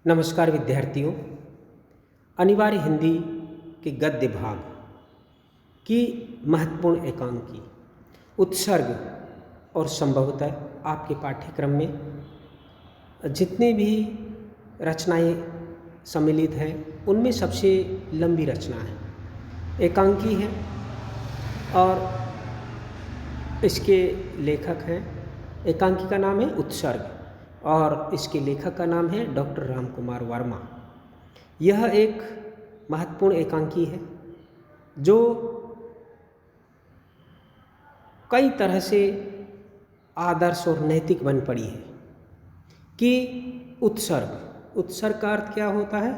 नमस्कार विद्यार्थियों। अनिवार्य हिंदी के गद्य भाग की महत्वपूर्ण एकांकी उत्सर्ग और संभवतः आपके पाठ्यक्रम में जितनी भी रचनाएं सम्मिलित हैं उनमें सबसे लंबी रचना है, एकांकी है और इसके लेखक हैं। एकांकी का नाम है उत्सर्ग और इसके लेखक का नाम है डॉक्टर रामकुमार वर्मा। यह एक महत्वपूर्ण एकांकी है जो कई तरह से आदर्श और नैतिक बन पड़ी है कि उत्सर्ग का अर्थ क्या होता है?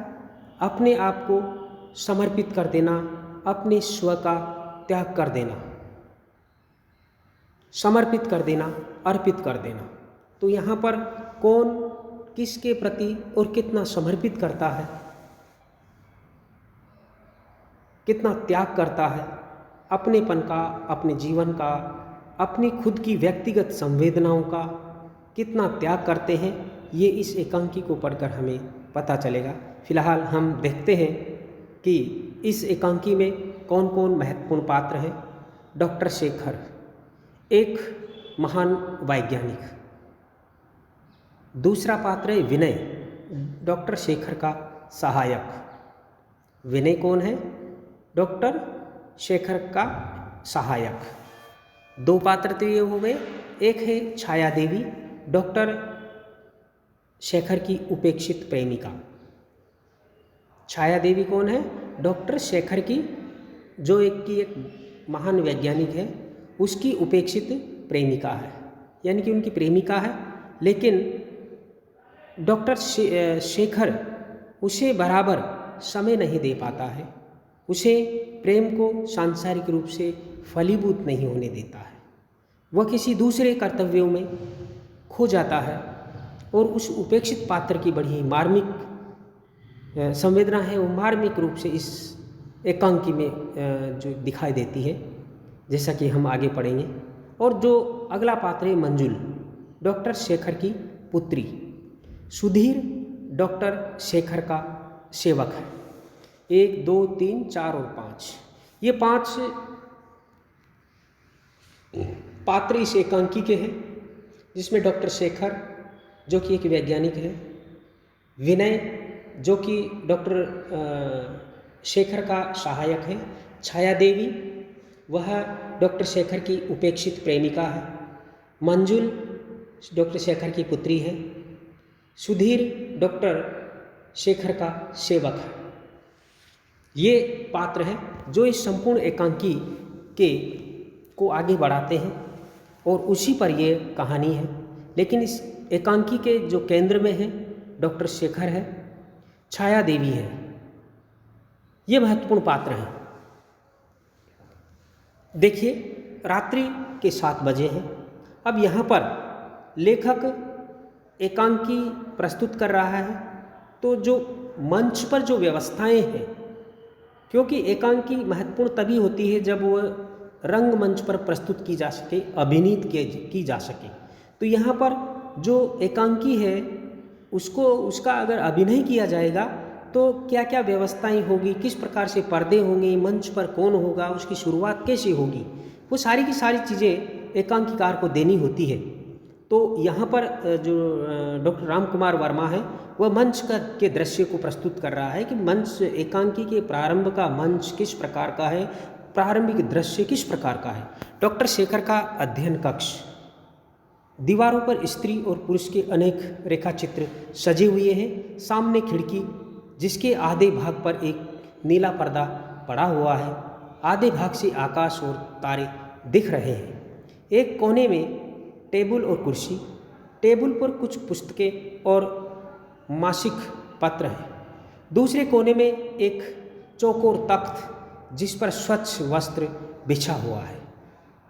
अपने आप को समर्पित कर देना, अपने स्व का त्याग कर देना, समर्पित कर देना, अर्पित कर देना। तो यहाँ पर कौन किसके प्रति और कितना समर्पित करता है, कितना त्याग करता है, अपनेपन का, अपने जीवन का, अपनी खुद की व्यक्तिगत संवेदनाओं का कितना त्याग करते हैं, ये इस एकांकी को पढ़कर हमें पता चलेगा। फिलहाल हम देखते हैं कि इस एकांकी में कौन कौन महत्वपूर्ण पात्र हैं। डॉक्टर शेखर एक महान वैज्ञानिक। दूसरा पात्र है विनय, डॉक्टर शेखर का सहायक। विनय कौन है? डॉक्टर शेखर का सहायक। दो पात्र तो ये हो गए। एक है छाया देवी, डॉक्टर शेखर की उपेक्षित प्रेमिका। छाया देवी कौन है? डॉक्टर शेखर की जो एक महान वैज्ञानिक है उसकी उपेक्षित प्रेमिका है, यानी कि उनकी प्रेमिका है, लेकिन डॉक्टर शेखर उसे बराबर समय नहीं दे पाता है, उसे प्रेम को सांसारिक रूप से फलीभूत नहीं होने देता है। वह किसी दूसरे कर्तव्यों में खो जाता है और उस उपेक्षित पात्र की बड़ी मार्मिक संवेदना है, वो मार्मिक रूप से इस एकांकी में जो दिखाई देती है, जैसा कि हम आगे पढ़ेंगे। और जो अगला पात्र है मंजुल, डॉक्टर शेखर की पुत्री। सुधीर डॉक्टर शेखर का सेवक है। 1, 2, 3, 4 और 5, ये 5 पात्र इस एकांकी के हैं, जिसमें डॉक्टर शेखर जो कि एक वैज्ञानिक है, विनय जो कि डॉक्टर शेखर का सहायक है, छाया देवी वह डॉक्टर शेखर की उपेक्षित प्रेमिका है, मंजुल डॉक्टर शेखर की पुत्री है, सुधीर डॉक्टर शेखर का सेवक है। ये पात्र हैं जो इस संपूर्ण एकांकी को आगे बढ़ाते हैं और उसी पर ये कहानी है। लेकिन इस एकांकी के जो केंद्र में है डॉक्टर शेखर है, छाया देवी है, ये महत्वपूर्ण पात्र हैं। देखिए, रात्रि के 7 बजे हैं। अब यहाँ पर लेखक एकांकी प्रस्तुत कर रहा है, तो जो मंच पर जो व्यवस्थाएं हैं, क्योंकि एकांकी महत्वपूर्ण तभी होती है जब वह रंगमंच पर प्रस्तुत की जा सके, अभिनीत की जा सके। तो यहाँ पर जो एकांकी है उसका अगर अभिनय किया जाएगा तो क्या क्या व्यवस्थाएं होगी, किस प्रकार से पर्दे होंगे, मंच पर कौन होगा, उसकी शुरुआत कैसे होगी, वो सारी की सारी चीज़ें एकांकीकार को देनी होती है। तो यहाँ पर जो डॉक्टर रामकुमार वर्मा है वह मंच के दृश्य को प्रस्तुत कर रहा है कि मंच एकांकी के प्रारंभ का मंच किस प्रकार का है, प्रारंभिक दृश्य किस प्रकार का है। डॉक्टर शेखर का अध्ययन कक्ष, दीवारों पर स्त्री और पुरुष के अनेक रेखाचित्र सजे हुए हैं। सामने खिड़की जिसके आधे भाग पर एक नीला पर्दा पड़ा हुआ है, आधे भाग से आकाश और तारे दिख रहे हैं। एक कोने में टेबल और कुर्सी, टेबल पर कुछ पुस्तकें और मासिक पत्र हैं। दूसरे कोने में एक चौकोर तख्त जिस पर स्वच्छ वस्त्र बिछा हुआ है।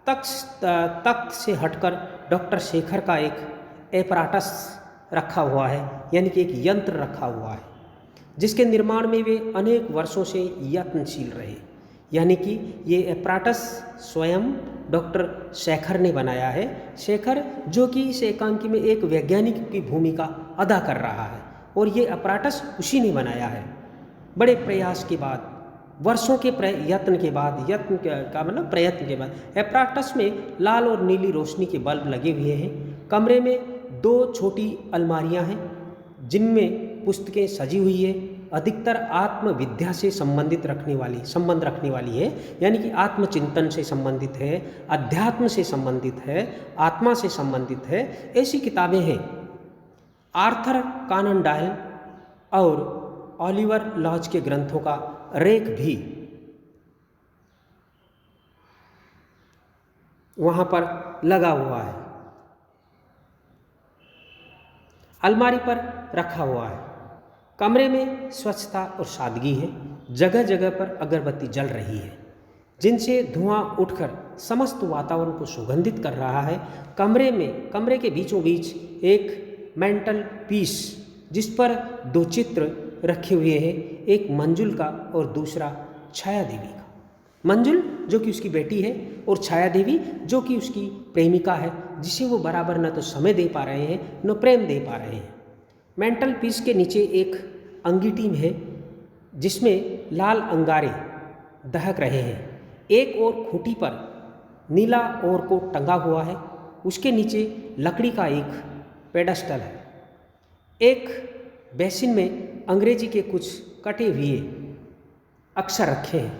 तख्त से हटकर डॉक्टर शेखर का एक एपराटस रखा हुआ है, यानी कि एक यंत्र रखा हुआ है, जिसके निर्माण में वे अनेक वर्षों से यत्नशील रहे। यानी कि ये एपराटस स्वयं डॉक्टर शेखर ने बनाया है। शेखर जो कि इस एकांकी में एक वैज्ञानिक की भूमिका अदा कर रहा है और ये अपराटस उसी ने बनाया है। बड़े प्रयास के बाद, वर्षों के यत्न के बाद, यत्न का मतलब प्रयत्न के बाद, अपराटस में लाल और नीली रोशनी के बल्ब लगे हुए हैं। कमरे में 2 छोटी अलमारियां हैं जिनमें पुस्तकें सजी हुई है। अधिकतर आत्मविद्या से संबंध रखने वाली है, यानी कि आत्मचिंतन से संबंधित है, अध्यात्म से संबंधित है, आत्मा से संबंधित है, ऐसी किताबें हैं। आर्थर कानन डॉयल और ओलिवर लॉज के ग्रंथों का रेक भी वहां पर लगा हुआ है, अलमारी पर रखा हुआ है। कमरे में स्वच्छता और सादगी है। जगह जगह पर अगरबत्ती जल रही है जिनसे धुआं उठकर समस्त वातावरण को सुगंधित कर रहा है। कमरे के बीचों बीच एक मेंटल पीस जिस पर 2 चित्र रखे हुए हैं, एक मंजुल का और दूसरा छाया देवी का। मंजुल जो कि उसकी बेटी है और छाया देवी जो कि उसकी प्रेमिका है, जिसे वो बराबर न तो समय दे पा रहे हैं न प्रेम दे पा रहे हैं। मेंटल पीस के नीचे एक अंगीठी है जिसमें लाल अंगारे दहक रहे हैं। एक और खूंटी पर नीला और को टंगा हुआ है, उसके नीचे लकड़ी का एक पेडस्टल है। एक बेसिन में अंग्रेजी के कुछ कटे हुए अक्षर रखे हैं।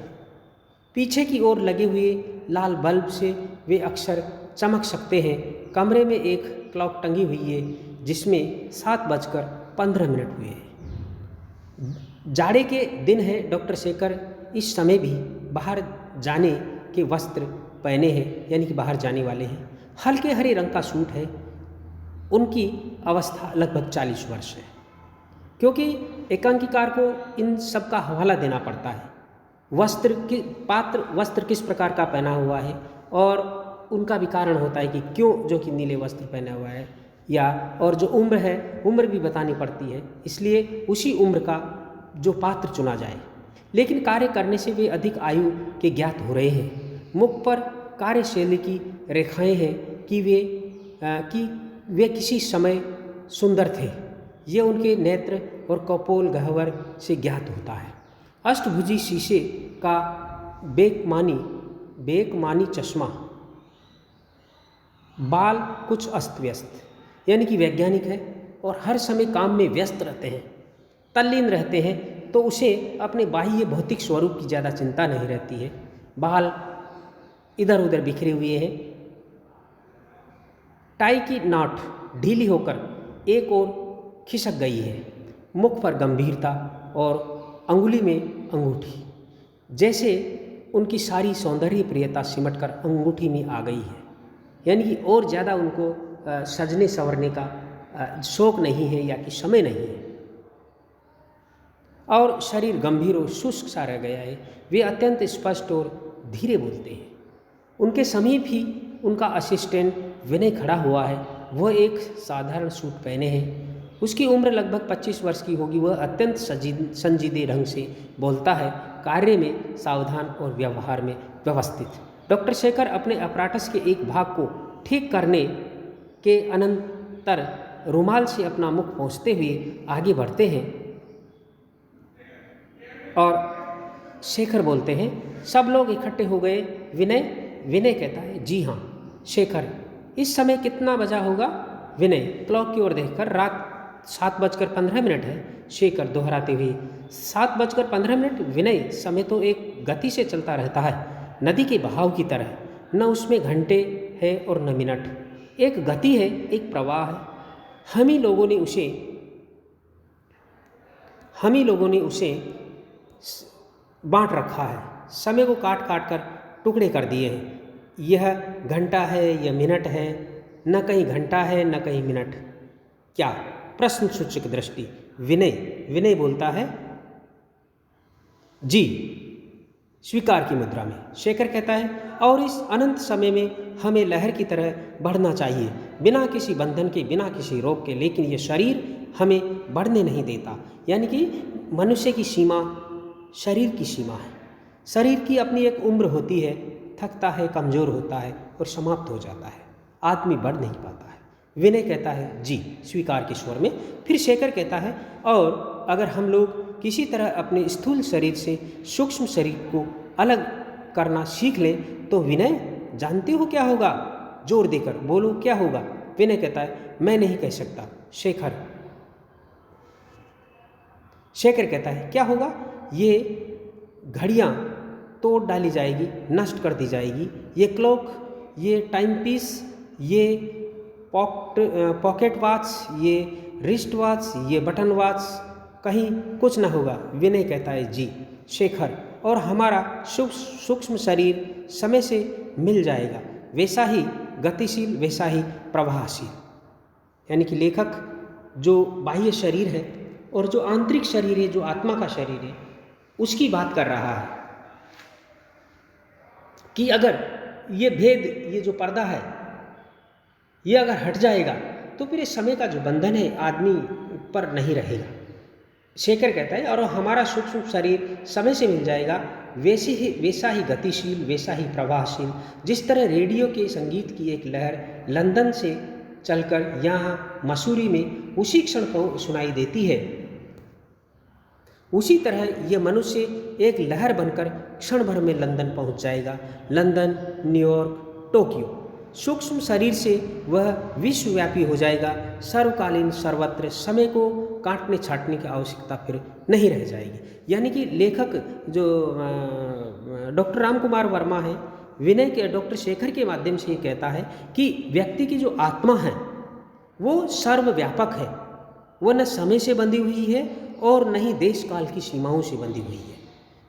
पीछे की ओर लगे हुए लाल बल्ब से वे अक्षर चमक सकते हैं। कमरे में एक क्लॉक टंगी हुई है जिसमें 7:15 हुए हैं। जाड़े के दिन है। डॉक्टर शेखर इस समय भी बाहर जाने के वस्त्र पहने हैं, यानी कि बाहर जाने वाले हैं। हल्के हरे रंग का सूट है। उनकी अवस्था लगभग 40 वर्ष है, क्योंकि एकांकीकार को इन सब का हवाला देना पड़ता है। वस्त्र किस प्रकार का पहना हुआ है और उनका भी कारण होता है कि क्यों जो कि नीले वस्त्र पहना हुआ है, और जो उम्र है उम्र भी बतानी पड़ती है, इसलिए उसी उम्र का जो पात्र चुना जाए। लेकिन कार्य करने से वे अधिक आयु के ज्ञात हो रहे हैं। मुख पर कार्यशैली की रेखाएं हैं कि वे किसी समय सुंदर थे। ये उनके नेत्र और कपोल गह्वर से ज्ञात होता है। अष्टभुजी शीशे का बेकमानी चश्मा, बाल कुछ अस्त व्यस्त, यानी कि वैज्ञानिक है और हर समय काम में व्यस्त रहते हैं, तल्लीन रहते हैं, तो उसे अपने बाह्य भौतिक स्वरूप की ज़्यादा चिंता नहीं रहती है। बाल इधर उधर बिखरे हुए हैं। टाई की नाट ढीली होकर एक ओर खिसक गई है। मुख पर गंभीरता और अंगुली में अंगूठी, जैसे उनकी सारी सौंदर्य प्रियता सिमटकर अंगूठी में आ गई है, यानी कि और ज़्यादा उनको सजने संवरने का शौक नहीं है या कि समय नहीं है। और शरीर गंभीर और शुष्क सा रह गया है। वे अत्यंत स्पष्ट और धीरे बोलते हैं। उनके समीप ही उनका असिस्टेंट विनय खड़ा हुआ है। वह एक साधारण सूट पहने हैं। उसकी उम्र लगभग 25 वर्ष की होगी। वह अत्यंत संजीदे ढंग से बोलता है, कार्य में सावधान और व्यवहार में व्यवस्थित। डॉक्टर शेखर अपने अपराटस के एक भाग को ठीक करने के अनंतर रुमाल से अपना मुख पोंछते हुए आगे बढ़ते हैं और शेखर बोलते हैं, सब लोग इकट्ठे हो गए। विनय कहता है, जी हाँ। शेखर, इस समय कितना बजा होगा? विनय क्लॉक की ओर देखकर, रात 7:15 है। शेखर दोहराते हुए, 7:15। विनय, समय तो एक गति से चलता रहता है, नदी के बहाव की तरह। न उसमें घंटे है और न मिनट। एक गति है, एक प्रवाह है। हम ही लोगों ने उसे बांट रखा है। समय को काट काट कर टुकड़े कर दिए हैं। यह घंटा है, यह मिनट है, न कहीं घंटा है न कहीं मिनट। क्या? प्रश्न सूचक दृष्टि। विनय बोलता है, जी, स्वीकार की मुद्रा में। शेखर कहता है, और इस अनंत समय में हमें लहर की तरह बढ़ना चाहिए, बिना किसी बंधन के, बिना किसी रोक के। लेकिन ये शरीर हमें बढ़ने नहीं देता। यानी कि मनुष्य की सीमा शरीर की सीमा है। शरीर की अपनी एक उम्र होती है, थकता है, कमज़ोर होता है और समाप्त हो जाता है। आदमी बढ़ नहीं पाता है। विनय कहता है जी स्वीकार के स्वर में। फिर शेखर कहता है और अगर हम लोग किसी तरह अपने स्थूल शरीर से सूक्ष्म शरीर को अलग करना सीख लें तो विनय जानते हो क्या होगा? जोर देकर बोलो क्या होगा? विनय कहता है मैं नहीं कह सकता। शेखर कहता है क्या होगा? ये घड़ियाँ तोड़ डाली जाएगी, नष्ट कर दी जाएगी, ये क्लॉक, ये टाइम पीस, ये पॉकेट वॉच, ये रिस्ट वॉच, ये बटन वॉच, कहीं कुछ ना होगा। विनय कहता है जी शेखर, और हमारा सूक्ष्म शरीर समय से मिल जाएगा, वैसा ही गतिशील, वैसा ही प्रवाहशील। यानी कि लेखक जो बाह्य शरीर है और जो आंतरिक शरीर है, जो आत्मा का शरीर है, उसकी बात कर रहा है कि अगर ये भेद, ये जो पर्दा है, ये अगर हट जाएगा तो फिर इस समय का जो बंधन है आदमी पर नहीं रहेगा। शेखर कहता है और हमारा सूक्ष्म शरीर समय से मिल जाएगा, वैसा ही गतिशील, वैसा ही प्रवाहशील। जिस तरह रेडियो के संगीत की एक लहर लंदन से चलकर यहाँ मसूरी में उसी क्षण सुनाई देती है, उसी तरह ये मनुष्य एक लहर बनकर क्षण भर में लंदन पहुँच जाएगा। London, New York, Tokyo. सूक्ष्म शरीर से वह विश्वव्यापी हो जाएगा, सर्वकालीन, सर्वत्र। समय को काटने छाटने की आवश्यकता फिर नहीं रह जाएगी। यानी कि लेखक जो डॉक्टर राम कुमार वर्मा है, विनय के डॉक्टर शेखर के माध्यम से ये कहता है कि व्यक्ति की जो आत्मा है वो सर्वव्यापक है, वो न समय से बंधी हुई है और न ही देश काल की सीमाओं से बंधी हुई है।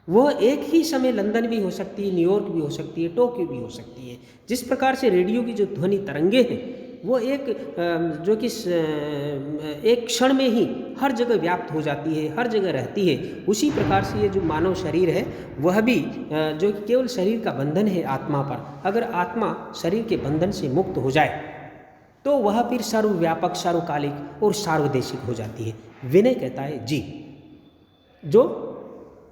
वह एक ही समय लंदन भी हो सकती है, न्यूयॉर्क भी हो सकती है, टोक्यो भी हो सकती है। जिस प्रकार से रेडियो की जो ध्वनि तरंगे हैं वो जो कि एक क्षण में ही हर जगह व्याप्त हो जाती है, हर जगह रहती है, उसी प्रकार से ये जो मानव शरीर है वह भी जो कि केवल शरीर का बंधन है आत्मा पर, अगर आत्मा शरीर के बंधन से मुक्त हो जाए तो वह फिर सर्वव्यापक, सर्वकालिक और सार्वदेशिक हो जाती है। विनय कहता है जी, जो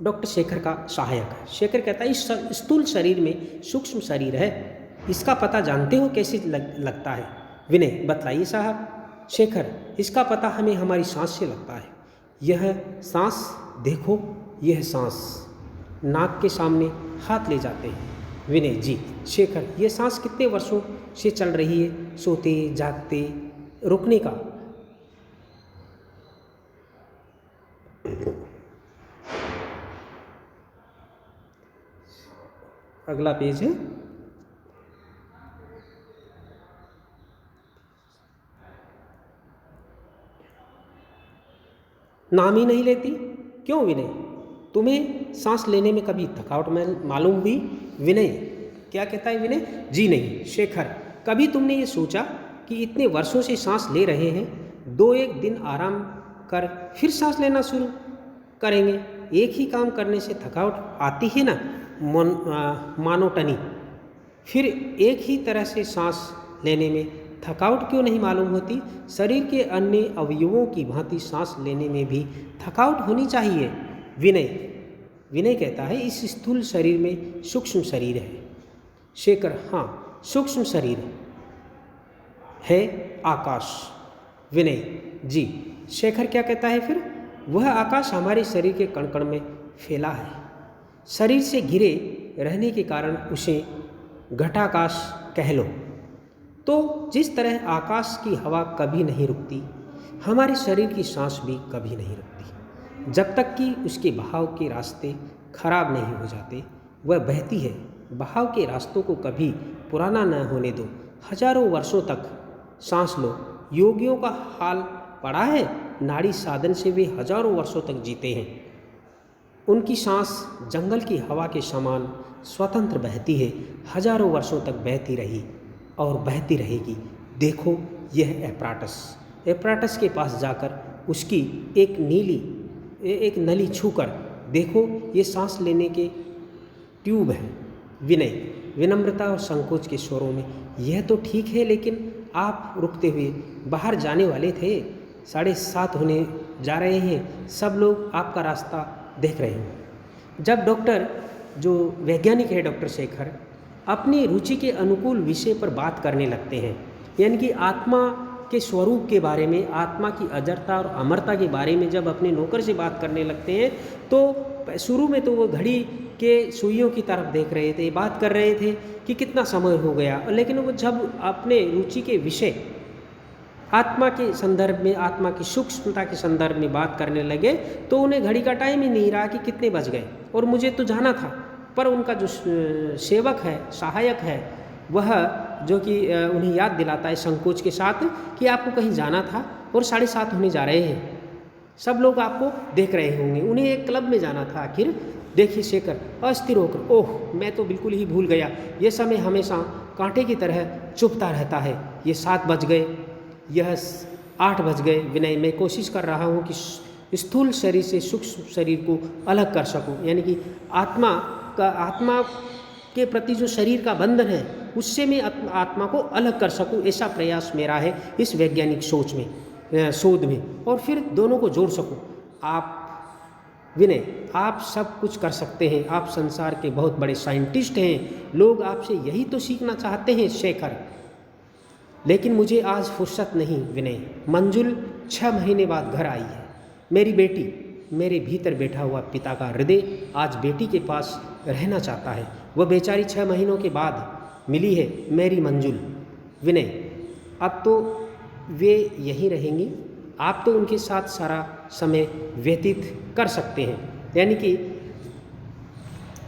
डॉक्टर शेखर का सहायक है। शेखर कहता है इस स्थूल शरीर में सूक्ष्म शरीर है, इसका पता जानते हो कैसे लगता है? विनय बताइए साहब। शेखर इसका पता हमें हमारी सांस से लगता है। यह सांस देखो, यह सांस, नाक के सामने हाथ ले जाते हैं। विनय जी शेखर ये सांस कितने वर्षों से चल रही है? सोते जागते रुकने का? अगला पेज है। नाम ही नहीं लेती क्यों विनय? तुम्हें सांस लेने में कभी थकावट मालूम हुई? विनय क्या कहता है? विनय जी नहीं। शेखर कभी तुमने ये सोचा कि इतने वर्षों से सांस ले रहे हैं, 2-1 दिन आराम कर फिर सांस लेना शुरू करेंगे? एक ही काम करने से थकावट आती है ना, मोनोटनी। फिर एक ही तरह से सांस लेने में थकावट क्यों नहीं मालूम होती? शरीर के अन्य अवयवों की भांति सांस लेने में भी थकावट होनी चाहिए। विनय कहता है इस स्थूल शरीर में सूक्ष्म शरीर है। शेखर हाँ, सूक्ष्म शरीर है आकाश। विनय जी शेखर क्या कहता है फिर? वह आकाश हमारे शरीर के कण कण में फैला है, शरीर से घिरे रहने के कारण उसे घटाकाश कह लो। तो जिस तरह आकाश की हवा कभी नहीं रुकती, हमारे शरीर की सांस भी कभी नहीं रुकती। जब तक कि उसके बहाव के रास्ते खराब नहीं हो जाते वह बहती है। बहाव के रास्तों को कभी पुराना न होने दो। हजारों वर्षों तक सांस लो। योगियों का हाल पड़ा है, नाड़ी साधन से वे हजारों वर्षों तक जीते हैं। उनकी सांस जंगल की हवा के समान स्वतंत्र बहती है, हजारों वर्षों तक बहती रही और बहती रहेगी। देखो यह एप्राटस के पास जाकर उसकी एक नली छूकर देखो, ये सांस लेने के ट्यूब है। विनय विनम्रता और संकोच के स्वरों में यह तो ठीक है, लेकिन आप रुकते हुए बाहर जाने वाले थे, 7:30 होने जा रहे हैं, सब लोग आपका रास्ता देख रहे हैं। जब डॉक्टर जो वैज्ञानिक है डॉक्टर शेखर अपनी रुचि के अनुकूल विषय पर बात करने लगते हैं, यानी कि आत्मा के स्वरूप के बारे में, आत्मा की अजरता और अमरता के बारे में जब अपने नौकर से बात करने लगते हैं तो शुरू में तो वो घड़ी के सुइयों की तरफ देख रहे थे, बात कर रहे थे कि कितना समय हो गया, लेकिन वो जब अपने रुचि के विषय आत्मा के संदर्भ में, आत्मा की सूक्ष्मता के संदर्भ में बात करने लगे तो उन्हें घड़ी का टाइम ही नहीं रहा कि कितने बज गए और मुझे तो जाना था। पर उनका जो सेवक है, सहायक है, वह जो कि उन्हें याद दिलाता है संकोच के साथ कि आपको कहीं जाना था और 7:30 होने जा रहे हैं, सब लोग आपको देख रहे होंगे। उन्हें एक क्लब में जाना था। आखिर देखिए शेखर अस्थिर होकर, ओह मैं तो बिल्कुल ही भूल गया, ये समय हमेशा कांटे की तरह चुभता रहता है। ये 7 बज गए, यह 8 बज गए। विनय, मैं कोशिश कर रहा हूँ कि स्थूल शरीर से सूक्ष्म शरीर को अलग कर सकूँ, यानी कि आत्मा के प्रति जो शरीर का बंधन है उससे मैं आत्मा को अलग कर सकूँ, ऐसा प्रयास मेरा है इस वैज्ञानिक शोध में, और फिर दोनों को जोड़ सकूँ। आप विनय, आप सब कुछ कर सकते हैं, आप संसार के बहुत बड़े साइंटिस्ट हैं, लोग आपसे यही तो सीखना चाहते हैं शेखर। लेकिन मुझे आज फुर्सत नहीं विनय। मंजुल 6 महीने बाद घर आई है। मेरी बेटी, मेरे भीतर बैठा हुआ पिता का हृदय आज बेटी के पास रहना चाहता है। वह बेचारी 6 महीनों के बाद मिली है, मेरी मंजुल। विनय, अब तो वे यहीं रहेंगी, आप तो उनके साथ सारा समय व्यतीत कर सकते हैं। यानी कि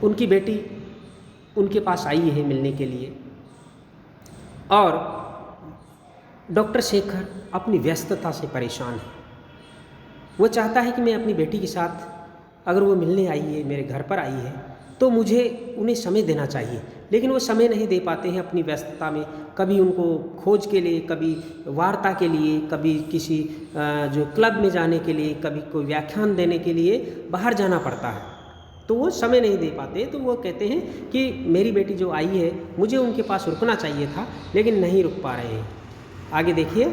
उनकी बेटी उनके पास आई है मिलने के लिए, और डॉक्टर शेखर अपनी व्यस्तता से परेशान है। वो चाहता है कि मैं अपनी बेटी के साथ, अगर वो मिलने आई है, मेरे घर पर आई है, तो मुझे उन्हें समय देना चाहिए, लेकिन वो समय नहीं दे पाते हैं अपनी व्यस्तता में। कभी उनको खोज के लिए, कभी वार्ता के लिए, कभी किसी जो क्लब में जाने के लिए, कभी कोई व्याख्यान देने के लिए बाहर जाना पड़ता है, तो वो समय नहीं दे पाते। तो वो कहते हैं कि मेरी बेटी जो आई है, मुझे उनके पास रुकना चाहिए था, लेकिन नहीं रुक पा रहे हैं। आगे देखिए,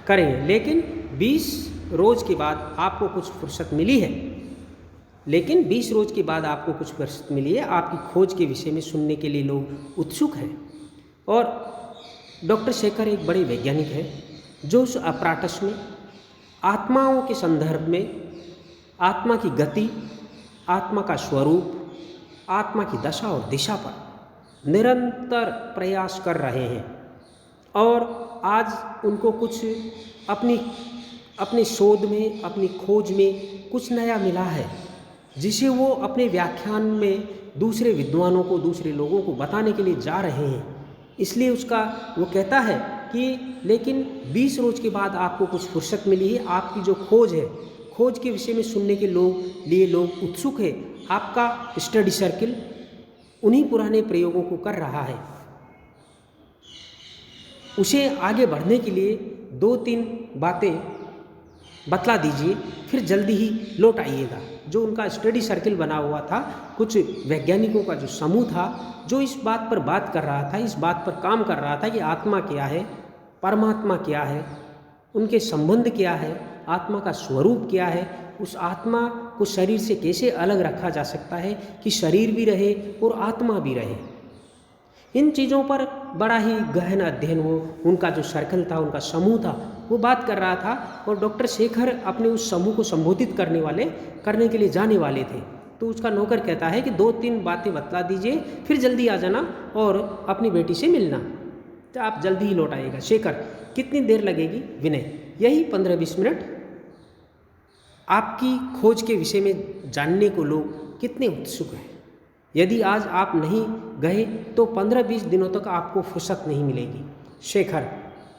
करेंगे, लेकिन 20 रोज़ के बाद आपको कुछ फुर्सत मिली है, लेकिन 20 रोज़ के बाद आपको कुछ फुर्सत मिली है। आपकी खोज के विषय में सुनने के लिए लोग उत्सुक हैं। और डॉक्टर शेखर एक बड़े वैज्ञानिक हैं जो उस अपराटस में आत्माओं के संदर्भ में, आत्मा की गति, आत्मा का स्वरूप, आत्मा की दशा और दिशा पर निरंतर प्रयास कर रहे हैं। और आज उनको कुछ अपने शोध में, अपनी खोज में कुछ नया मिला है, जिसे वो अपने व्याख्यान में दूसरे विद्वानों को, दूसरे लोगों को बताने के लिए जा रहे हैं। इसलिए उसका वो कहता है कि लेकिन 20 रोज़ के बाद आपको कुछ फुर्सत मिली है। आपकी जो खोज है, खोज के विषय में सुनने के लिए लोग उत्सुक है। आपका स्टडी सर्किल उन्हीं पुराने प्रयोगों को कर रहा है। उसे आगे बढ़ने के लिए 2-3 बातें बतला दीजिए, फिर जल्दी ही लौट आइएगा। जो उनका स्टडी सर्किल बना हुआ था, कुछ वैज्ञानिकों का जो समूह था, जो इस बात पर बात कर रहा था, इस बात पर काम कर रहा था कि आत्मा क्या है, परमात्मा क्या है, उनके संबंध क्या है, आत्मा का स्वरूप क्या है, उस आत्मा को शरीर से कैसे अलग रखा जा सकता है कि शरीर भी रहे और आत्मा भी रहे। इन चीज़ों पर बड़ा ही गहन अध्ययन उनका जो सर्कल था, उनका समूह था, वो बात कर रहा था। और डॉक्टर शेखर अपने उस समूह को संबोधित करने के लिए जाने वाले थे। तो उसका नौकर कहता है कि 2-3 बातें बतला दीजिए, फिर जल्दी आ जाना और अपनी बेटी से मिलना, तो आप जल्दी ही लौट आइएगा। शेखर, कितनी देर लगेगी? विनय, यही 15-20 मिनट। आपकी खोज के विषय में जानने को लोग कितने उत्सुक हैं। यदि आज आप नहीं गए तो 15-20 दिनों तक आपको फुर्सत नहीं मिलेगी। शेखर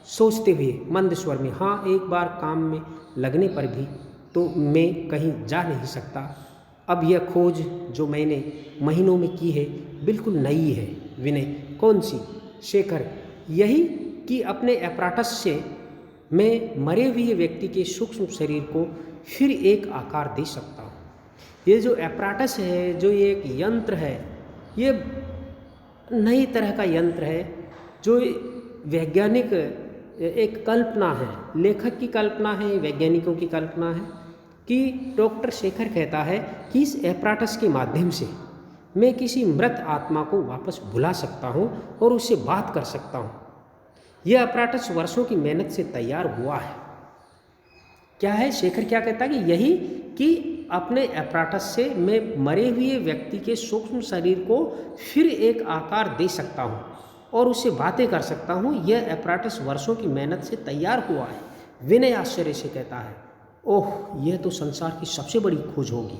सोचते हुए मंद स्वर में, हाँ, एक बार काम में लगने पर भी तो मैं कहीं जा नहीं सकता। अब यह खोज जो मैंने महीनों में की है बिल्कुल नई है। विनय, कौन सी? शेखर, यही कि अपने अपराटस से मैं मरे हुए व्यक्ति के सूक्ष्म शरीर को फिर एक आकार दे सकता हूँ। ये जो अपराटस है, जो ये एक यंत्र है, ये नई तरह का यंत्र है, जो वैज्ञानिक एक कल्पना है, लेखक की कल्पना है, वैज्ञानिकों की कल्पना है कि डॉक्टर शेखर कहता है कि इस अपराटस के माध्यम से मैं किसी मृत आत्मा को वापस बुला सकता हूँ और उससे बात कर सकता हूँ। यह अपराटस वर्षों की मेहनत से तैयार हुआ है। क्या है, शेखर क्या कहता है कि यही कि अपने अपराटस से मैं मरे हुए व्यक्ति के सूक्ष्म शरीर को फिर एक आकार दे सकता हूँ और उससे बातें कर सकता हूँ। यह अपराटस वर्षों की मेहनत से तैयार हुआ है। विनय आश्चर्य से कहता है, ओह, यह तो संसार की सबसे बड़ी खोज होगी।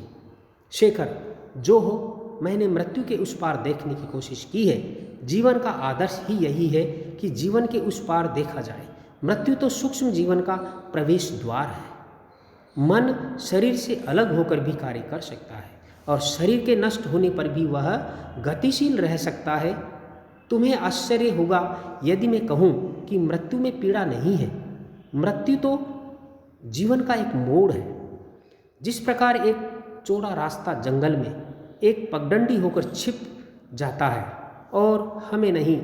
शेखर, जो हो, मैंने मृत्यु के उस पार देखने की कोशिश की है। जीवन का आदर्श ही यही है कि जीवन के उस पार देखा जाए। मृत्यु तो सूक्ष्म जीवन का प्रवेश द्वार है। मन शरीर से अलग होकर भी कार्य कर सकता है और शरीर के नष्ट होने पर भी वह गतिशील रह सकता है। तुम्हें आश्चर्य होगा यदि मैं कहूँ कि मृत्यु में पीड़ा नहीं है। मृत्यु तो जीवन का एक मोड़ है। जिस प्रकार एक चौड़ा रास्ता जंगल में एक पगडंडी होकर छिप जाता है और हमें नहीं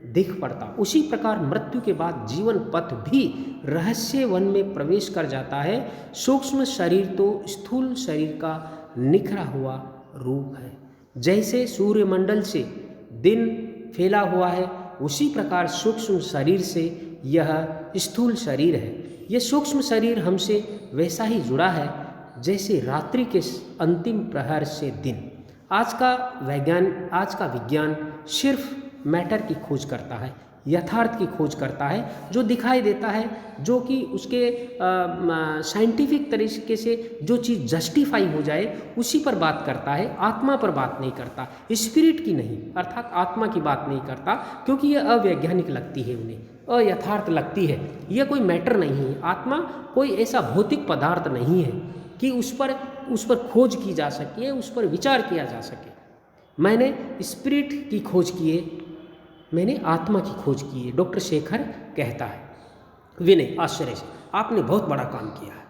दिख पड़ता, उसी प्रकार मृत्यु के बाद जीवन पथ भी रहस्य वन में प्रवेश कर जाता है। सूक्ष्म शरीर तो स्थूल शरीर का निखरा हुआ रूप है। जैसे सूर्यमंडल से दिन फैला हुआ है, उसी प्रकार सूक्ष्म शरीर से यह स्थूल शरीर है। यह सूक्ष्म शरीर हमसे वैसा ही जुड़ा है जैसे रात्रि के अंतिम प्रहर से दिन। आज का विज्ञान सिर्फ मैटर की खोज करता है, यथार्थ की खोज करता है, जो दिखाई देता है, जो कि उसके साइंटिफिक तरीके से जो चीज़ जस्टिफाई हो जाए उसी पर बात करता है, आत्मा पर बात नहीं करता, स्पिरिट की नहीं, अर्थात आत्मा की बात नहीं करता, क्योंकि यह अवैज्ञानिक लगती है, उन्हें अयथार्थ लगती है। यह कोई मैटर नहीं है। आत्मा कोई ऐसा भौतिक पदार्थ नहीं है कि उस पर खोज की जा सके, उस पर विचार किया जा सके। मैंने स्पिरिट की खोज की है, मैंने आत्मा की खोज की है, डॉक्टर शेखर कहता है। विनय आश्चर्य से, आपने बहुत बड़ा काम किया है।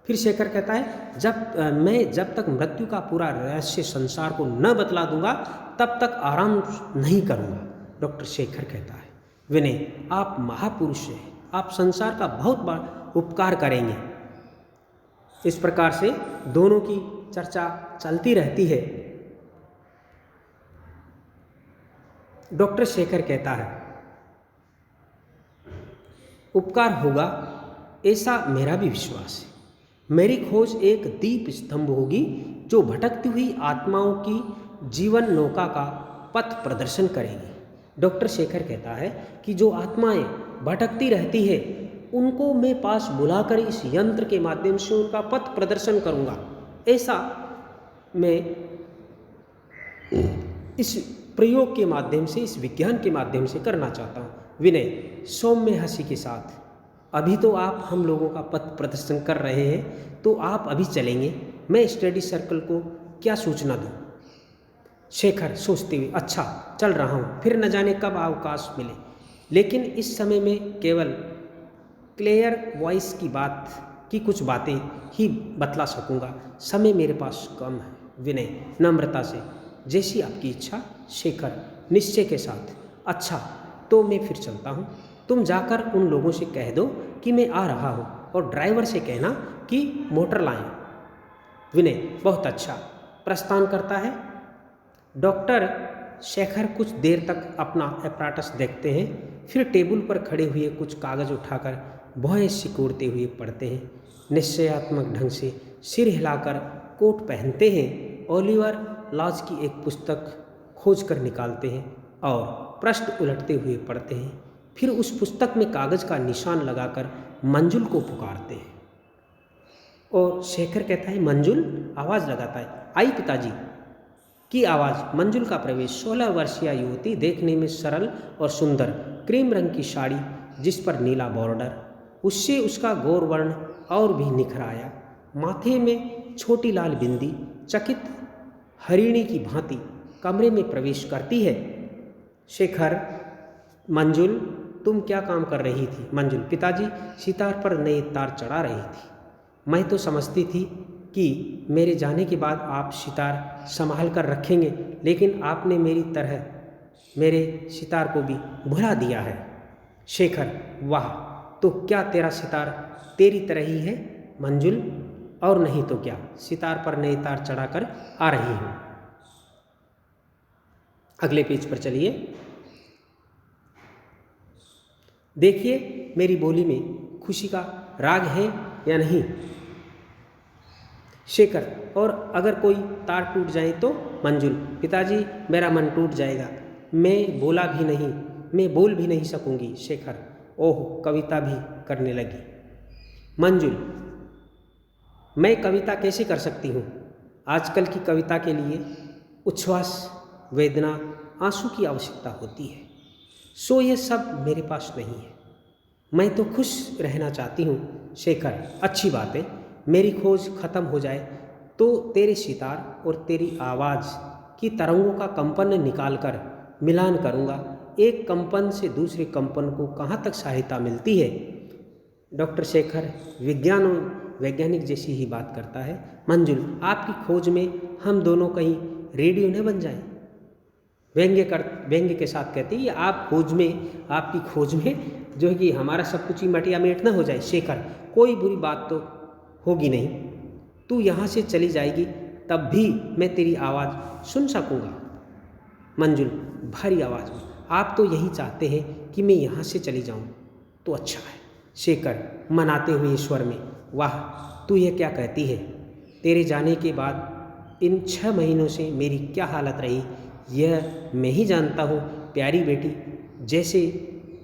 फिर शेखर कहता है, मैं जब तक मृत्यु का पूरा रहस्य संसार को न बतला दूंगा तब तक आराम नहीं करूंगा। डॉक्टर शेखर कहता है, विनय, आप महापुरुष हैं, आप संसार का बहुत बड़ा उपकार करेंगे। इस प्रकार से दोनों की चर्चा चलती रहती है। डॉक्टर शेखर कहता है, उपकार होगा ऐसा मेरा भी विश्वास है। मेरी खोज एक दीप स्तंभ होगी जो भटकती हुई आत्माओं की जीवन नौका का पथ प्रदर्शन करेगी। डॉक्टर शेखर कहता है कि जो आत्माएं भटकती रहती है उनको मैं पास बुलाकर इस यंत्र के माध्यम से उनका पथ प्रदर्शन करूंगा। ऐसा मैं इस प्रयोग के माध्यम से, इस विज्ञान के माध्यम से करना चाहता हूँ। विनय सौम्य हंसी के साथ, अभी तो आप हम लोगों का पथ प्रदर्शन कर रहे हैं, तो आप अभी चलेंगे, मैं स्टडी सर्कल को क्या सूचना दूँ? शेखर सोचते हुए, अच्छा चल रहा हूँ, फिर न जाने कब अवकाश मिले, लेकिन इस समय में केवल क्लियर वॉइस की कुछ बातें ही बतला सकूँगा, समय मेरे पास कम है। विनय नम्रता से, जैसी आपकी इच्छा। शेखर निश्चय के साथ, अच्छा तो मैं फिर चलता हूँ, तुम जाकर उन लोगों से कह दो कि मैं आ रहा हूँ और ड्राइवर से कहना कि मोटर लाएं। विनय बहुत अच्छा, प्रस्थान करता है। डॉक्टर शेखर कुछ देर तक अपना अपराटस देखते हैं, फिर टेबल पर खड़े हुए कुछ कागज़ उठाकर भौहें सिकोड़ते हुए पढ़ते हैं। निश्चयात्मक ढंग से सिर हिलाकर कोट पहनते हैं। ओलिवर लॉज की एक पुस्तक खोज कर निकालते हैं और पृष्ठ उलटते हुए पढ़ते हैं। फिर उस पुस्तक में कागज़ का निशान लगाकर मंजुल को पुकारते हैं। और शेखर कहता है, मंजुल, आवाज़ लगाता है, आई पिताजी की आवाज़। मंजुल का प्रवेश 16 वर्षीय युवती, देखने में सरल और सुंदर, क्रीम रंग की साड़ी जिस पर नीला बॉर्डर, उससे उसका गौर वर्ण और भी निखर आया। माथे में छोटी लाल बिंदी, चकित हरिणी की भांति कमरे में प्रवेश करती है। शेखर, मंजुल तुम क्या काम कर रही थी? मंजुल, पिताजी सितार पर नए तार चढ़ा रही थी। मैं तो समझती थी कि मेरे जाने के बाद आप सितार संभाल कर रखेंगे, लेकिन आपने मेरी तरह मेरे सितार को भी भुला दिया है। शेखर, वाह, तो क्या तेरा सितार तेरी तरह ही है? मंजुल, और नहीं तो क्या, सितार पर नए तार चढ़ाकर आ रही हूँ। अगले पेज पर चलिए। देखिए मेरी बोली में खुशी का राग है या नहीं। शेखर, और अगर कोई तार टूट जाए तो? मंजुल, पिताजी मेरा मन टूट जाएगा, मैं बोल भी नहीं सकूंगी। शेखर, ओह, कविता भी करने लगी। मंजुल, मैं कविता कैसे कर सकती हूँ? आजकल की कविता के लिए उच्छ्वास, वेदना, आंसू की आवश्यकता होती है, सो ये सब मेरे पास नहीं है। मैं तो खुश रहना चाहती हूँ। शेखर, अच्छी बात है, मेरी खोज खत्म हो जाए तो तेरे सितार और तेरी आवाज़ की तरंगों का कंपन निकालकर मिलान करूँगा। एक कंपन से दूसरे कंपन को कहाँ तक सहायता मिलती है। डॉक्टर शेखर वैज्ञानिक जैसी ही बात करता है। मंजुल, आपकी खोज में हम दोनों कहीं रेडियो न बन जाएं। व्यंग्य के साथ कहती है, आपकी खोज में जो है कि हमारा सब कुछ ही मटिया मेट न हो जाए। शेखर, कोई बुरी बात तो होगी नहीं, तू यहाँ से चली जाएगी तब भी मैं तेरी आवाज़ सुन सकूँगा। मंजुल भारी आवाज़ में, आप तो यही चाहते हैं कि मैं यहाँ से चली जाऊँ तो अच्छा है। शेखर मनाते हुए ईश्वर में, वाह, तू ये क्या कहती है? तेरे जाने के बाद इन 6 महीनों से मेरी क्या हालत रही यह मैं ही जानता हूँ। प्यारी बेटी, जैसे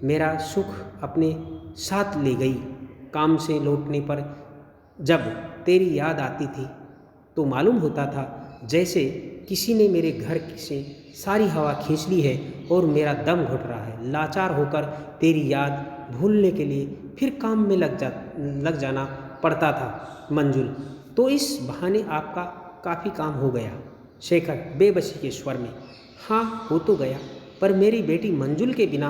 मेरा सुख अपने साथ ले गई। काम से लौटने पर जब तेरी याद आती थी तो मालूम होता था जैसे किसी ने मेरे घर से सारी हवा खींच ली है और मेरा दम घुट रहा है। लाचार होकर तेरी याद भूलने के लिए फिर काम में लग जाना पड़ता था। मंजुल, तो इस बहाने आपका काफ़ी काम हो गया। शेखर बेबसी के स्वर में, हाँ हो तो गया, पर मेरी बेटी मंजुल के बिना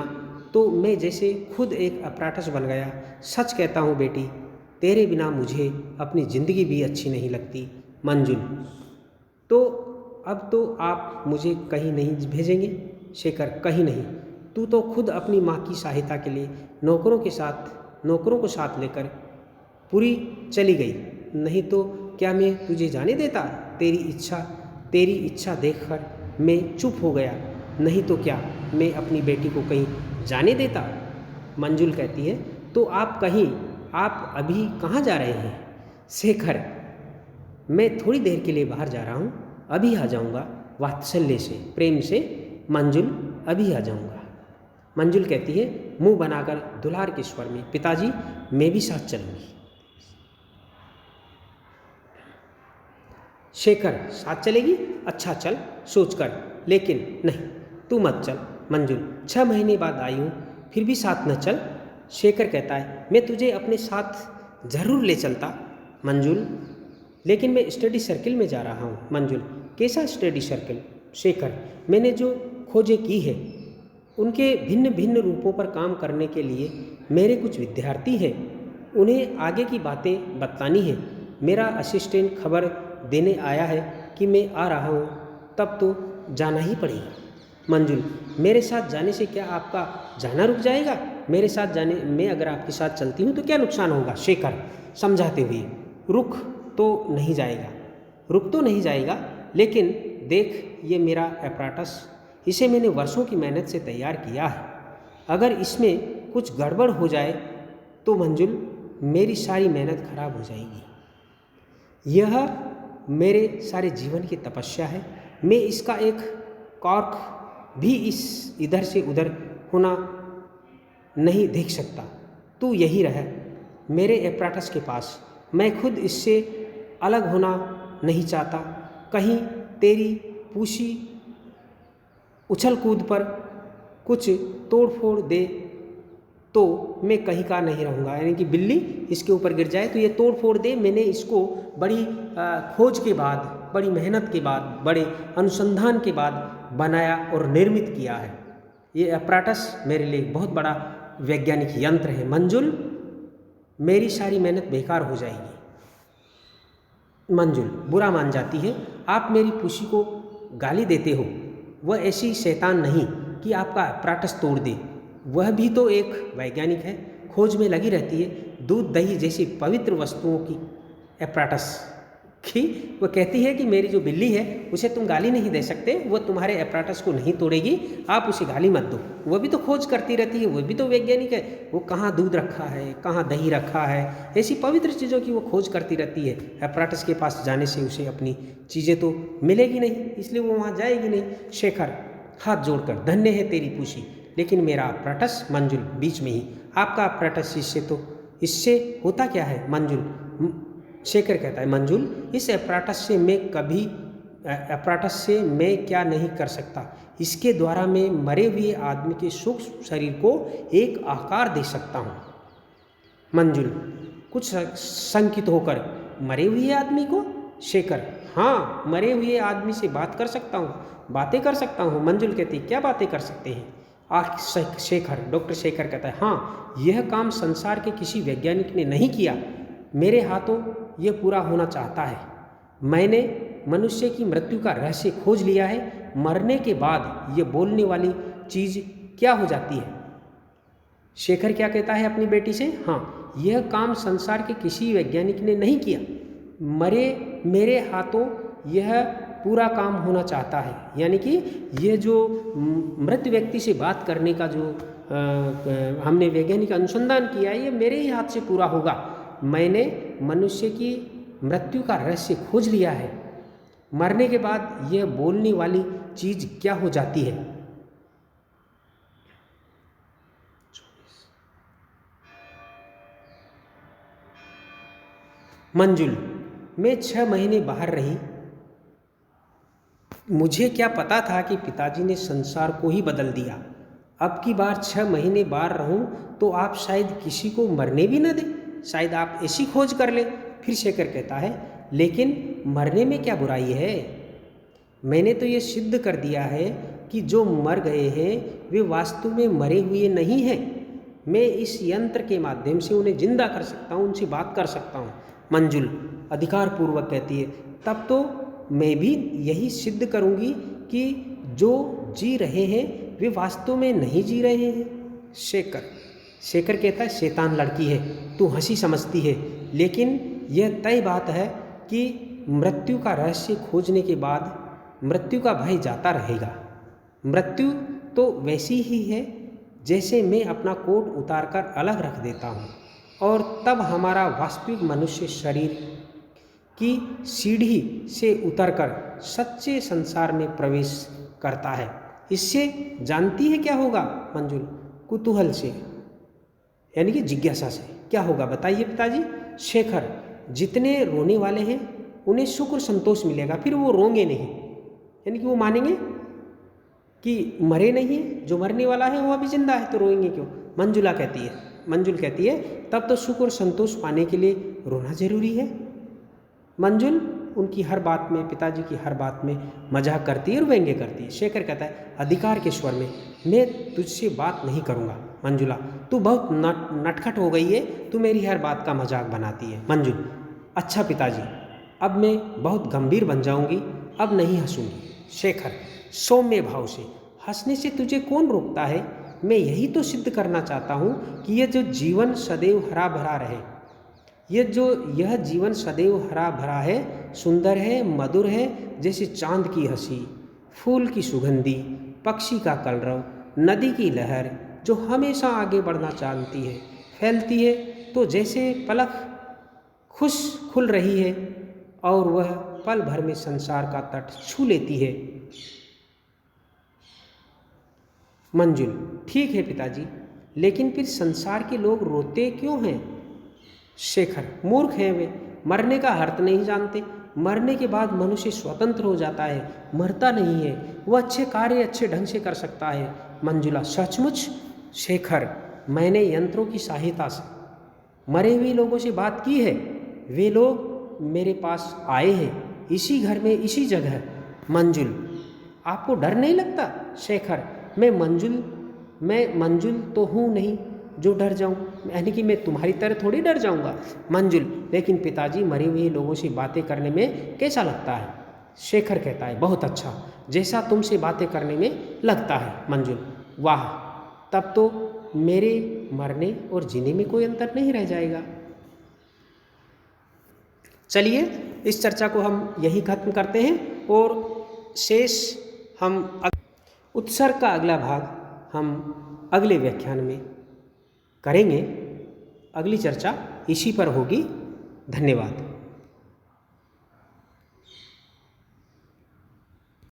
तो मैं जैसे खुद एक अपराठस बन गया। सच कहता हूँ बेटी, तेरे बिना मुझे अपनी ज़िंदगी भी अच्छी नहीं लगती। मंजुल, तो अब तो आप मुझे कहीं नहीं भेजेंगे? शेखर, कहीं नहीं, तू तो खुद अपनी माँ की सहायता के लिए नौकरों को साथ लेकर पूरी चली गई, नहीं तो क्या मैं तुझे जाने देता? तेरी इच्छा देखकर मैं चुप हो गया, नहीं तो क्या मैं अपनी बेटी को कहीं जाने देता? मंजुल कहती है, तो आप अभी कहाँ जा रहे हैं? शेखर, मैं थोड़ी देर के लिए बाहर जा रहा हूँ, अभी आ जाऊँगा। वात्सल्य से, प्रेम से, मंजुल अभी आ जाऊँगा। मंजुल कहती है मुंह बनाकर दुलार के स्वर में, पिताजी मैं भी साथ चलूँगी। शेखर, साथ चलेगी? अच्छा चल, सोचकर, लेकिन नहीं, तू मत चल। मंजुल, 6 महीने बाद आई हूँ, फिर भी साथ न चल? शेखर कहता है, मैं तुझे अपने साथ ज़रूर ले चलता। मंजुल, लेकिन मैं स्टडी सर्किल में जा रहा हूँ। मंजुल, कैसा स्टडी सर्किल? शेखर, मैंने जो खोजें की है उनके भिन्न भिन्न रूपों पर काम करने के लिए मेरे कुछ विद्यार्थी हैं, उन्हें आगे की बातें बतानी है। मेरा असिस्टेंट खबर देने आया है कि मैं आ रहा हूँ, तब तो जाना ही पड़ेगा। मंजुल, मेरे साथ जाने से क्या आपका जाना रुक जाएगा? मैं अगर आपके साथ चलती हूँ तो क्या नुकसान होगा? शेखर समझाते हुए, रुक तो नहीं जाएगा, लेकिन देख ये मेरा एपराटस, इसे मैंने वर्षों की मेहनत से तैयार किया है। अगर इसमें कुछ गड़बड़ हो जाए तो मंजुल मेरी सारी मेहनत खराब हो जाएगी। यह मेरे सारे जीवन की तपस्या है, मैं इसका एक कॉर्क भी इधर से उधर होना नहीं देख सकता। तू यही रह मेरे एपराटस के पास, मैं खुद इससे अलग होना नहीं चाहता। कहीं तेरी पूछी उछल कूद पर कुछ तोड़ फोड़ दे तो मैं कहीं का नहीं रहूँगा, यानी कि बिल्ली इसके ऊपर गिर जाए तो ये तोड़ फोड़ दे। मैंने इसको बड़ी खोज के बाद, बड़ी मेहनत के बाद, बड़े अनुसंधान के बाद बनाया और निर्मित किया है। ये एपराटस मेरे लिए बहुत बड़ा वैज्ञानिक यंत्र है। मंजुल, मेरी सारी मेहनत बेकार हो जाएगी। मंजुल बुरा मान जाती है, आप मेरी पूछी को गाली देते हो, वह ऐसी शैतान नहीं कि आपका एपराटस तोड़ दे। वह भी तो एक वैज्ञानिक है, खोज में लगी रहती है। दूध दही जैसी पवित्र वस्तुओं की एपराटस कि वो कहती है कि मेरी जो बिल्ली है उसे तुम गाली नहीं दे सकते, वो तुम्हारे एपराटस को नहीं तोड़ेगी, आप उसे गाली मत दो। वो भी तो खोज करती रहती है, वो भी तो वैज्ञानिक है, वो कहाँ दूध रखा है, कहाँ दही रखा है, ऐसी पवित्र चीज़ों की वो खोज करती रहती है। एपराटस के पास जाने से उसे अपनी चीज़ें तो मिलेगी नहीं, इसलिए वो वहाँ जाएगी नहीं। शेखर हाथ जोड़कर, धन्य है तेरी पूछी, लेकिन मेरा एपराटस मंजुल बीच में ही। आपका एपराटस इससे होता क्या है मंजुल? शेखर कहता है, मंजुल इस एपराटस से मैं क्या नहीं कर सकता। इसके द्वारा मैं मरे हुए आदमी के सूक्ष्म शरीर को एक आकार दे सकता हूँ। मंजुल कुछ शंकित होकर, मरे हुए आदमी को? शेखर, हाँ, मरे हुए आदमी से बात कर सकता हूँ, बातें कर सकता हूँ। मंजुल कहती, क्या बातें कर सकते हैं? शेखर, डॉक्टर शेखर कहता है, हाँ, यह काम संसार के किसी वैज्ञानिक ने नहीं किया, मेरे हाथों यह पूरा होना चाहता है। मैंने मनुष्य की मृत्यु का रहस्य खोज लिया है। मरने के बाद यह बोलने वाली चीज़ क्या हो जाती है? शेखर क्या कहता है अपनी बेटी से? हाँ, यह काम संसार के किसी वैज्ञानिक ने नहीं किया, मेरे हाथों यह पूरा काम होना चाहता है। यानी कि यह जो मृत व्यक्ति से बात करने का जो हमने वैज्ञानिक अनुसंधान किया है, ये मेरे ही हाथ से पूरा होगा। मैंने मनुष्य की मृत्यु का रहस्य खोज लिया है। मरने के बाद यह बोलने वाली चीज़ क्या हो जाती है? मंजुल, मैं 6 महीने बाहर रही, मुझे क्या पता था कि पिताजी ने संसार को ही बदल दिया। अब की बार 6 महीने बाहर रहूं तो आप शायद किसी को मरने भी न दें, शायद आप ऐसी खोज कर ले। फिर शेखर कहता है, लेकिन मरने में क्या बुराई है? मैंने तो ये सिद्ध कर दिया है कि जो मर गए हैं वे वास्तव में मरे हुए नहीं हैं। मैं इस यंत्र के माध्यम से उन्हें जिंदा कर सकता हूँ, उनसे बात कर सकता हूँ। मंजुल अधिकारपूर्वक कहती है, तब तो मैं भी यही सिद्ध करूँगी कि जो जी रहे हैं वे वास्तव में नहीं जी रहे हैं। शेखर कहता है, शैतान लड़की है, तू हंसी समझती है, लेकिन यह तय बात है कि मृत्यु का रहस्य खोजने के बाद मृत्यु का भय जाता रहेगा। मृत्यु तो वैसी ही है जैसे मैं अपना कोट उतारकर अलग रख देता हूँ, और तब हमारा वास्तविक मनुष्य शरीर की सीढ़ी से उतरकर सच्चे संसार में प्रवेश करता है। इससे जानती है क्या होगा मंजुल? कुतूहल से, यानी कि जिज्ञासा से, क्या होगा बताइए पिताजी? शेखर, जितने रोने वाले हैं उन्हें सुख और संतोष मिलेगा, फिर वो रोंगे नहीं, यानी कि वो मानेंगे कि मरे नहीं है, जो मरने वाला है वो अभी जिंदा है, तो रोएंगे क्यों? मंजुल कहती है, तब तो सुख और संतोष पाने के लिए रोना जरूरी है। मंजुल उनकी हर बात में, पिताजी की हर बात में मजाक करती है और व्यंग्य करती है। शेखर कहता है, अधिकार के स्वर में, मैं तुझसे बात नहीं करूँगा मंजुला, तू बहुत नटखट हो गई है, तू मेरी हर बात का मजाक बनाती है। मंजुल, अच्छा पिताजी, अब मैं बहुत गंभीर बन जाऊंगी, अब नहीं हंसूंगी। शेखर सौम्य भाव से, हंसने से तुझे कौन रोकता है? मैं यही तो सिद्ध करना चाहता हूँ कि यह जो जीवन सदैव हरा भरा रहे, यह जीवन सदैव हरा भरा है, सुंदर है, मधुर है, जैसे चांद की हंसी, फूल की सुगंधी, पक्षी का कलरव, नदी की लहर जो हमेशा आगे बढ़ना जानती है, फैलती है तो जैसे पलक खुल रही है और वह पल भर में संसार का तट छू लेती है। मंजुल, ठीक है पिताजी, लेकिन फिर संसार के लोग रोते क्यों हैं? शेखर, मूर्ख हैं वे, मरने का अर्थ नहीं जानते। मरने के बाद मनुष्य स्वतंत्र हो जाता है, मरता नहीं है, वह अच्छे कार्य अच्छे ढंग से कर सकता है। मंजुला, सचमुच? शेखर, मैंने यंत्रों की सहायता से मरे हुए लोगों से बात की है, वे लोग मेरे पास आए हैं, इसी घर में, इसी जगह। मंजुल, आपको डर नहीं लगता? शेखर, मैं मंजुल तो हूँ नहीं जो डर जाऊँ, यानी कि मैं तुम्हारी तरह थोड़ी डर जाऊँगा। मंजुल, लेकिन पिताजी, मरे हुए लोगों से बातें करने में कैसा लगता है? शेखर कहता है, बहुत अच्छा, जैसा तुमसे बातें करने में लगता है। मंजुल, वाह, तब तो मेरे मरने और जीने में कोई अंतर नहीं रह जाएगा। चलिए इस चर्चा को हम यहीं खत्म करते हैं और शेष हम उत्सर्ग का अगला भाग हम अगले व्याख्यान में करेंगे। अगली चर्चा इसी पर होगी। धन्यवाद।